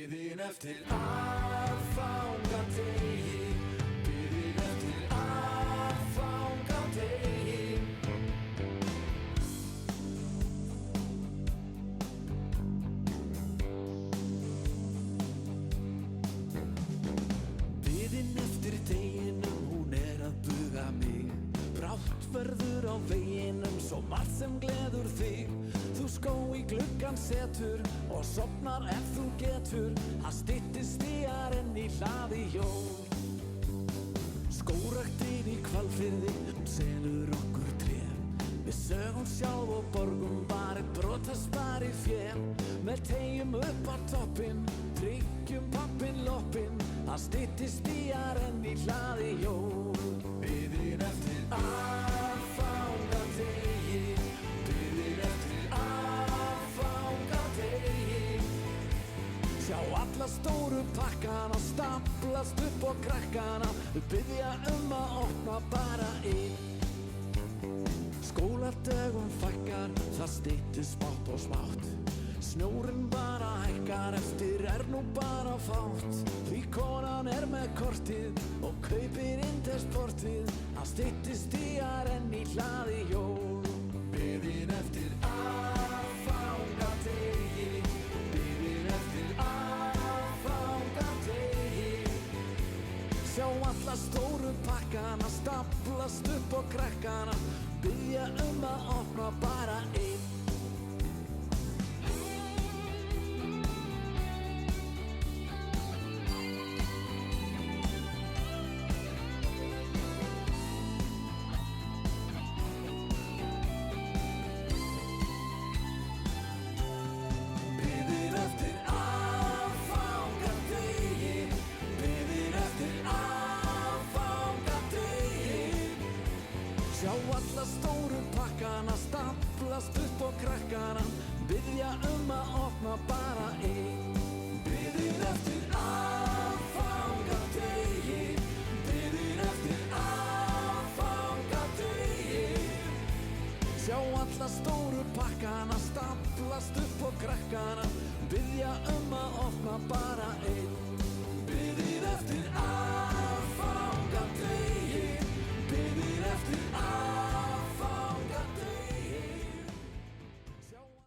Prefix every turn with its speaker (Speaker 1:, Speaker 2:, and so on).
Speaker 1: Biðin eftir aðfangadegi, biðin eftir aðfangadegi. Biðin eftir deginum, hún að buga mig. Brátt verður á veginum svo margt sem gleður þig. Þú skó í gluggann setur og sofnar ef þú getur. Það styttist í í hlaði jól. Skógræktin í Hvalfirði, hún selur okkur tré. Við sögum sjálf og borgum bara brotast bara í fé. Með teygjum upp á toppinn, tryggjum pappinn loppinn. Það styttist í hlaði jól. Biðin eftir aðfangadegi, biðin eftir aðfangadegi. Sjá alla stóru pakkana staplast upp á krakkana. Biðja að opna bara einn. Skóladögum fækkar, það styttist smátt og smátt. Snjórinn bara hækkar, eftir nú bara fátt. Því konan með kortið og kaupir Intersportið. Það styttist í hlaði jól. Biðin eftir aðfangadegi, biðin eftir aðfangadegi. Sjá alla stóru pakkana staplast upp á krakkana. Biðja að opna bara einn. Sjá alla stóru pakkana staplast upp á krakkana. Biðja að opna bara einn. Biðin eftir aðfangadegi, biðin eftir aðfangadegi. Sjá alla stóru pakkana staplast upp á krakkana. Biðja að opna bara einn.